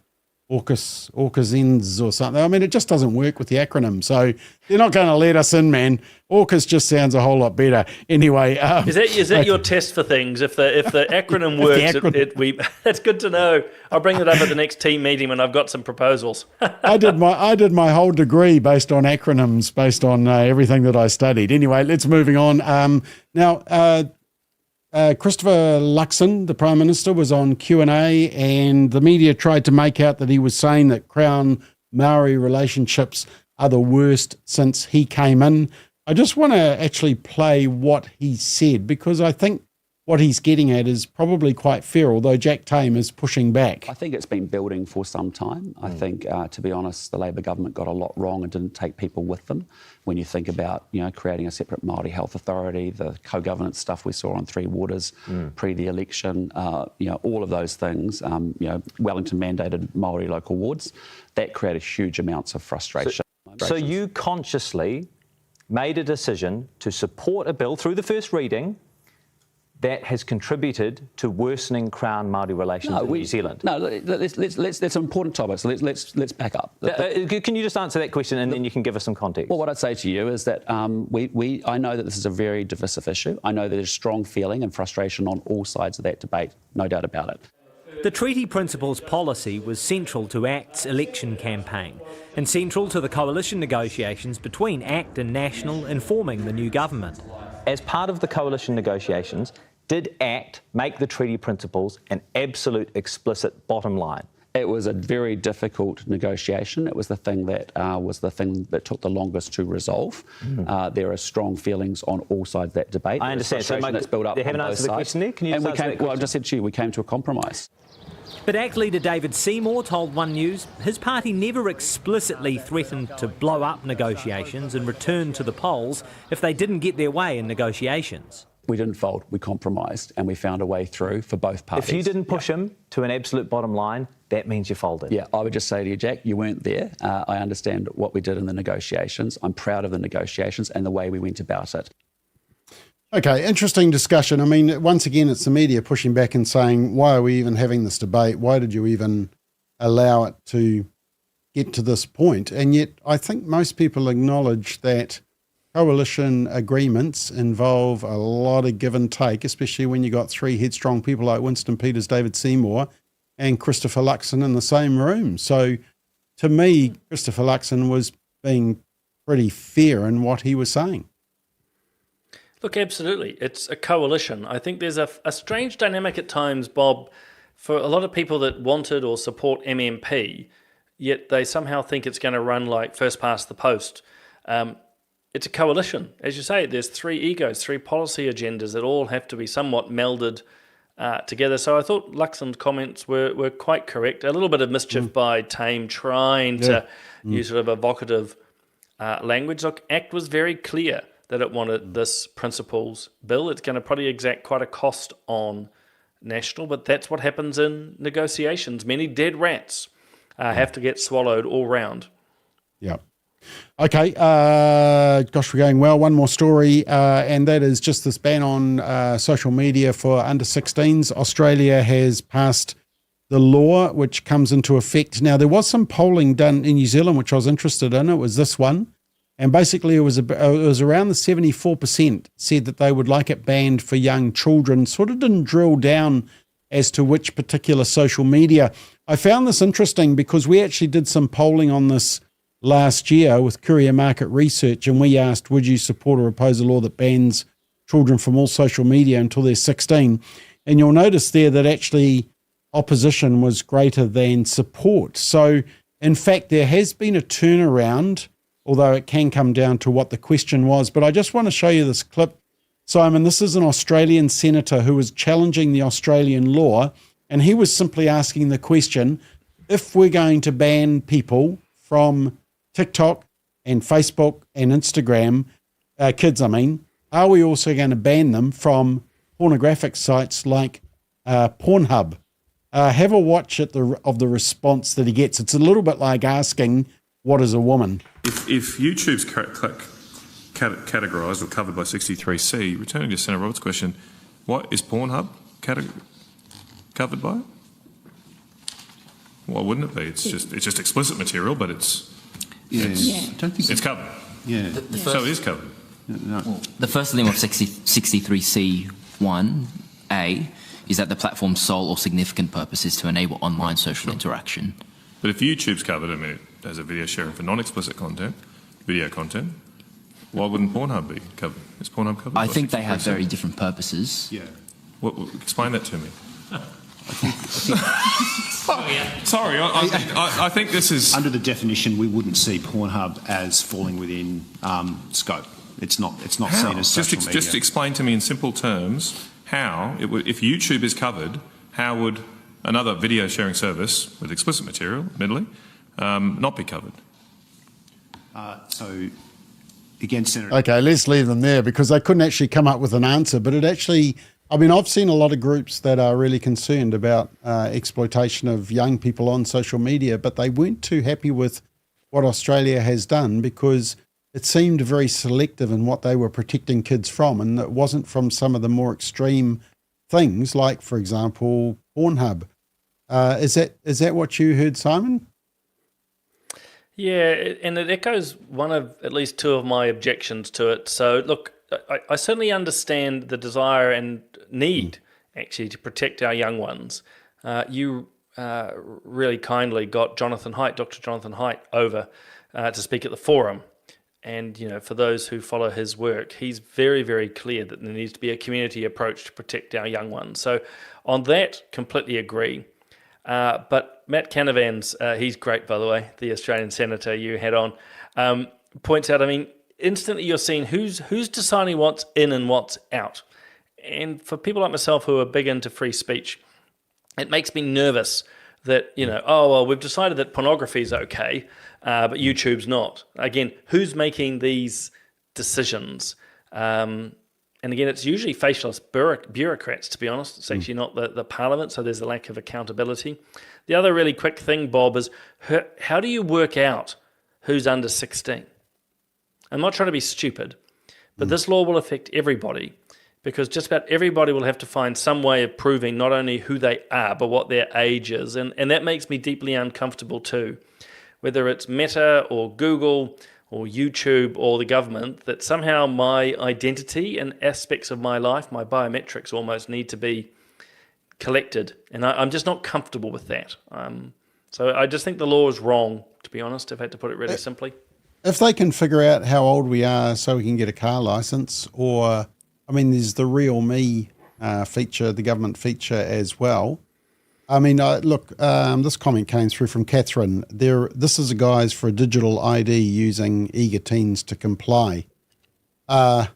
AUKUSINS or something. I mean, it just doesn't work with the acronym. So they're not going to let us in, man. AUKUS just sounds a whole lot better. Anyway. Is that your test for things? If the acronym works, that's good to know. I'll bring it up at the next team meeting when I've got some proposals. I did my whole degree based on acronyms, based on everything that I studied. Anyway, let's moving on. Now, Christopher Luxon, the Prime Minister, was on Q&A and the media tried to make out that he was saying that Crown-Maori relationships are the worst since he came in. I just want to actually play what he said because I think what he's getting at is probably quite fair, although Jack Tame is pushing back. I think it's been building for some time. I think, to be honest, the Labor government got a lot wrong and didn't take people with them. When you think about, creating a separate Māori health authority, the co-governance stuff we saw on Three Waters pre the election, all of those things, Wellington mandated Māori local wards, that created huge amounts of frustration. So you consciously made a decision to support a bill through the first reading that has contributed to worsening Crown-Maori relations in New Zealand? No, that's an important topic, so let's back up. Can you just answer that question and then you can give us some context? Well, what I'd say to you is that I know that this is a very divisive issue. I know that there's strong feeling and frustration on all sides of that debate, no doubt about it. The Treaty Principles policy was central to ACT's election campaign and central to the coalition negotiations between ACT and National in forming the new government. As part of the coalition negotiations, did ACT make the treaty principles an absolute explicit bottom line? It was a very difficult negotiation. It was the thing that took the longest to resolve. There are strong feelings on all sides of that debate. I understand. So that's built up. They haven't answered the question there. Can you answer that question? Well, I just said to you, we came to a compromise. But ACT leader David Seymour told One News his party never explicitly threatened to blow up negotiations and return to the polls if they didn't get their way in negotiations. We didn't fold, we compromised, and we found a way through for both parties. If you didn't push him to an absolute bottom line, that means you folded. Yeah, I would just say to you, Jack, you weren't there. I understand what we did in the negotiations. I'm proud of the negotiations and the way we went about it. Okay, interesting discussion. I mean, once again, it's the media pushing back and saying, why are we even having this debate? Why did you even allow it to get to this point? And yet I think most people acknowledge that coalition agreements involve a lot of give and take, especially when you got three headstrong people like Winston Peters, David Seymour, and Christopher Luxon in the same room. So to me, Christopher Luxon was being pretty fair in what he was saying. Look, absolutely. It's a coalition. I think there's a strange dynamic at times, Bob, for a lot of people that wanted or support MMP, yet they somehow think it's going to run like first past the post. It's a coalition. As you say, there's three egos, three policy agendas that all have to be somewhat melded together. So I thought Luxon's comments were quite correct. A little bit of mischief by Tame trying to use sort of evocative language. Look, ACT was very clear that it wanted this principles bill. It's going to probably exact quite a cost on National, but that's what happens in negotiations. Many dead rats have to get swallowed all round. Yep. Okay, gosh, we're going well. One more story, and that is just this ban on social media for under 16s. Australia has passed the law, which comes into effect. Now, there was some polling done in New Zealand, which I was interested in. It was this one. And basically, it was around the 74% said that they would like it banned for young children. Sort of didn't drill down as to which particular social media. I found this interesting because we actually did some polling on this last year with Courier Market Research, and we asked, would you support or oppose a law that bans children from all social media until they're 16? And you'll notice there that actually opposition was greater than support. So, in fact, there has been a turnaround, although it can come down to what the question was. But I just want to show you this clip, Simon. This is an Australian senator who was challenging the Australian law, and he was simply asking the question, if we're going to ban people from TikTok and Facebook and Instagram, kids, are we also going to ban them from pornographic sites like Pornhub? Have a watch of the response that he gets. It's a little bit like asking, what is a woman? If YouTube's categorised or covered by 63C, returning to Senator Roberts' question, what is Pornhub covered by? Why wouldn't it be? It's just explicit material, but it's covered. Yeah. So it is covered. No. The first limb of 63C1A is that the platform's sole or significant purpose is to enable online social interaction. But if YouTube's covered, it has a video sharing for non-explicit content, video content, why wouldn't Pornhub be covered? Is Pornhub covered? I think they have very different purposes. Yeah. Explain that to me. Sorry, I think this is... Under the definition, we wouldn't see Pornhub as falling within scope. It's not seen as social media. Just explain to me in simple terms how, if YouTube is covered, how would another video sharing service with explicit material, admittedly, not be covered? Again, Senator... Okay, let's leave them there because they couldn't actually come up with an answer, but it actually... I've seen a lot of groups that are really concerned about exploitation of young people on social media, but they weren't too happy with what Australia has done because it seemed very selective in what they were protecting kids from, and it wasn't from some of the more extreme things like, for example, Pornhub. Is that what you heard, Simon? Yeah, and it echoes one of at least two of my objections to it. So, look, I certainly understand the desire and need, actually, to protect our young ones. You really kindly got Dr. Jonathan Haidt, over to speak at the forum. And, for those who follow his work, he's very, very clear that there needs to be a community approach to protect our young ones. So on that, completely agree. But Matt Canavan's, he's great, by the way, the Australian senator you had on, points out, instantly you're seeing who's deciding what's in and what's out. And for people like myself who are big into free speech, it makes me nervous that, we've decided that pornography is okay, but YouTube's not. Again, who's making these decisions? And again, it's usually facialist bureaucrats, to be honest. It's actually not the parliament, so there's a lack of accountability. The other really quick thing, Bob, is how do you work out who's under 16? I'm not trying to be stupid, but this law will affect everybody because just about everybody will have to find some way of proving not only who they are, but what their age is. And that makes me deeply uncomfortable too. Whether it's Meta or Google or YouTube or the government, that somehow my identity and aspects of my life, my biometrics almost need to be collected. And I'm just not comfortable with that. So I just think the law is wrong, to be honest, if I had to put it really simply. If they can figure out how old we are so we can get a car license, or, there's the Real Me feature, the government feature as well. This comment came through from Catherine. This is a guise for a digital ID using eager teens to comply. Well,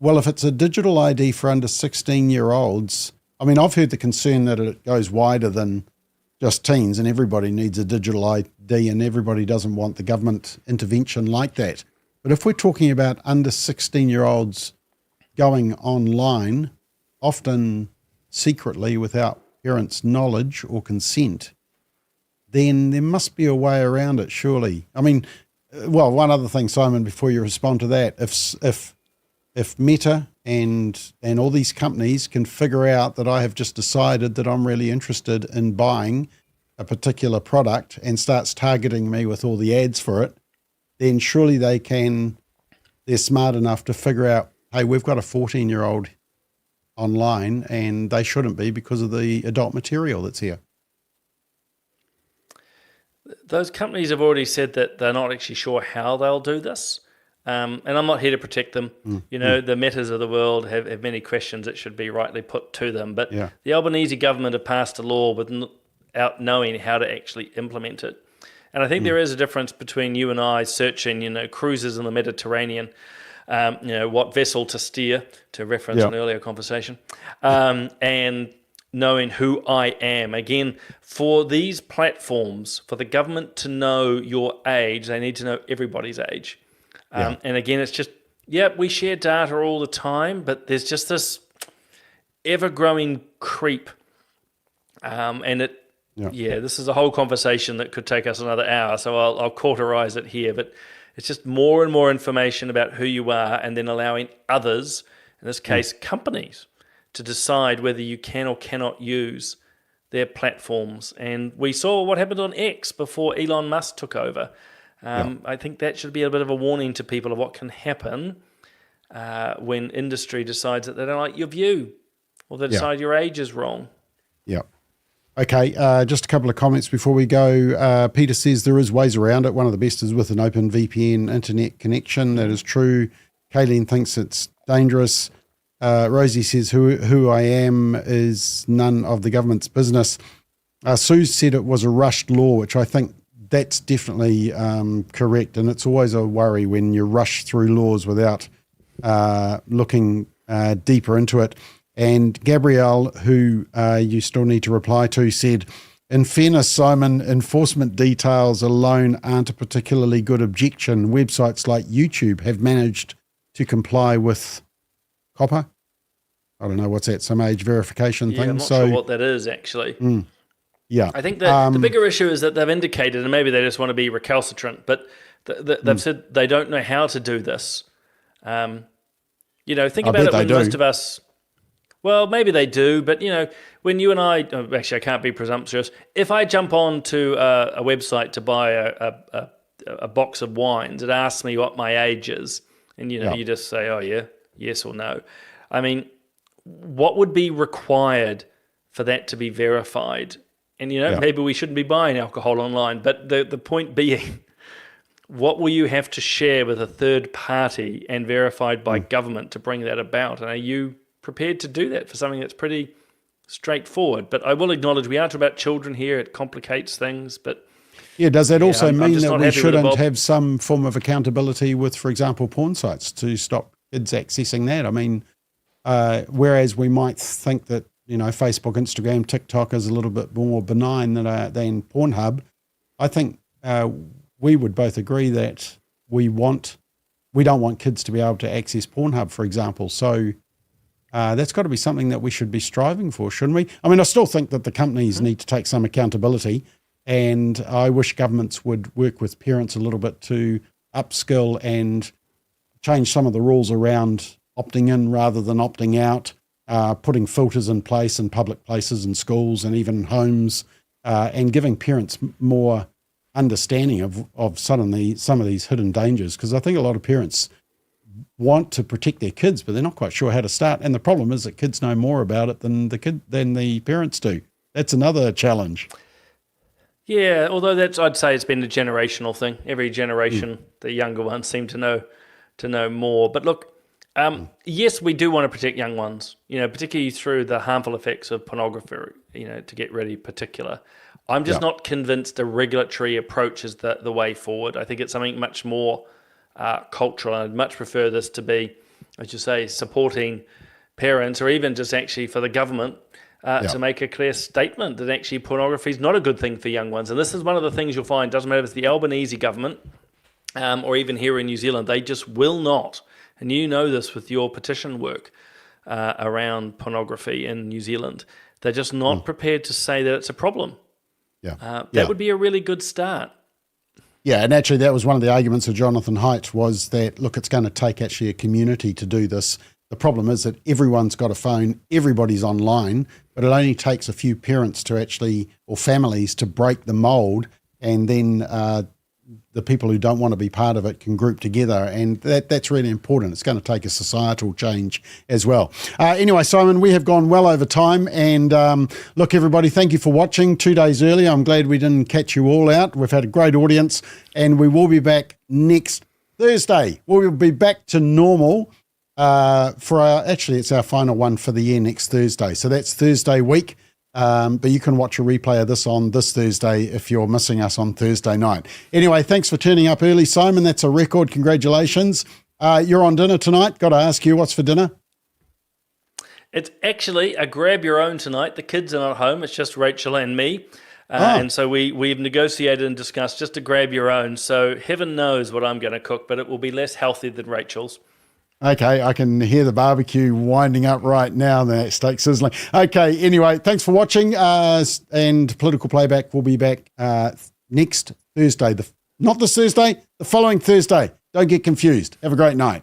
if it's a digital ID for under 16-year-olds, I've heard the concern that it goes wider than just teens and everybody needs a digital ID and everybody doesn't want the government intervention like that. But if we're talking about under 16-year-olds going online, often secretly without parents' knowledge or consent, then there must be a way around it, surely. One other thing, Simon, before you respond to that, if Meta and all these companies can figure out that I have just decided that I'm really interested in buying a particular product and starts targeting me with all the ads for it, then surely they're smart enough to figure out, hey, we've got a 14-year-old online and they shouldn't be because of the adult material that's here. Those companies have already said that they're not actually sure how they'll do this. And I'm not here to protect them. The Metas of the world have many questions that should be rightly put to them. But the Albanese government have passed a law without knowing how to actually implement it. And I think there is a difference between you and I searching, cruises in the Mediterranean, what vessel to steer, to reference an earlier conversation, and knowing who I am. Again, for these platforms, for the government to know your age, they need to know everybody's age. And again, it's just, we share data all the time, but there's just this ever-growing creep. This is a whole conversation that could take us another hour, so I'll cauterize it here. But it's just more and more information about who you are, and then allowing others, in this case companies, to decide whether you can or cannot use their platforms. And we saw what happened on X before Elon Musk took over. I think that should be a bit of a warning to people of what can happen when industry decides that they don't like your view, or they decide your age is wrong. Yeah. Okay, just a couple of comments before we go. Peter says there is ways around it. One of the best is with an open VPN internet connection. That is true. Kayleen thinks it's dangerous. Rosie says who I am is none of the government's business. Sue said it was a rushed law, which I think that's definitely correct. And it's always a worry when you rush through laws without looking deeper into it. And Gabrielle, who you still need to reply to, said, in fairness, Simon, enforcement details alone aren't a particularly good objection. Websites like YouTube have managed to comply with COPPA. I don't know, what's that, some age verification thing? I'm not sure what that is, actually. Yeah. I think the bigger issue is that they've indicated, and maybe they just want to be recalcitrant, but they've said they don't know how to do this. Think about it when most of us... Well, maybe they do, but, when you and I actually, I can't be presumptuous. If I jump on to a website to buy a box of wines, it asks me what my age is. And, you just say, oh, yeah, yes or no. I mean, what would be required for that to be verified? And, maybe we shouldn't be buying alcohol online. But the point being, what will you have to share with a third party and verified by government to bring that about? And are you prepared to do that for something that's pretty straightforward? But I will acknowledge we are talking about children here. It complicates things, but does that also mean that we shouldn't have some form of accountability with, for example, porn sites to stop kids accessing that? I mean, whereas we might think that Facebook, Instagram, TikTok is a little bit more benign than Pornhub, I think we would both agree that we don't want kids to be able to access Pornhub, for example. So that's got to be something that we should be striving for, shouldn't we? I mean, I still think that the companies need to take some accountability, and I wish governments would work with parents a little bit to upskill and change some of the rules around opting in rather than opting out, putting filters in place in public places and schools and even homes, and giving parents more understanding of some of these hidden dangers. Because I think a lot of parents want to protect their kids, but they're not quite sure how to start. And the problem is that kids know more about it than the parents do. That's another challenge. Yeah, although I'd say it's been a generational thing. Every generation, the younger ones seem to know more. But look, yes, we do want to protect young ones, particularly through the harmful effects of pornography, to get really particular. I'm just not convinced a regulatory approach is the way forward. I think it's something much more cultural. I'd much prefer this to be, as you say, supporting parents, or even just actually for the government to make a clear statement that actually pornography is not a good thing for young ones. And this is one of the things you'll find, doesn't matter if it's the Albanese government or even here in New Zealand, they just will not, and you know this with your petition work around pornography in New Zealand, they're just not prepared to say that it's a problem. That would be a really good start. Yeah, and actually that was one of the arguments of Jonathan Haidt, was that, look, it's going to take actually a community to do this. The problem is that everyone's got a phone, everybody's online, but it only takes a few parents to actually, or families, to break the mold, and then the people who don't want to be part of it can group together, and that's really important. It's going to take a societal change as well. Anyway, Simon, we have gone well over time, and look, everybody, thank you for watching 2 days early. I'm glad we didn't catch you all out. We've had a great audience, and we will be back next Thursday. We'll be back to normal for it's our final one for the year next Thursday. So that's Thursday week. But you can watch a replay of this on this Thursday if you're missing us on Thursday night. Anyway, thanks for turning up early, Simon. That's a record. Congratulations. You're on dinner tonight. Got to ask you, what's for dinner? It's actually a grab your own tonight. The kids are not home. It's just Rachel and me. And so we've negotiated and discussed just to grab your own. So heaven knows what I'm going to cook, but it will be less healthy than Rachel's. Okay, I can hear the barbecue winding up right now, that steak sizzling. Okay, anyway, thanks for watching. And Political Playback will be back next Thursday. Not this Thursday, the following Thursday. Don't get confused. Have a great night.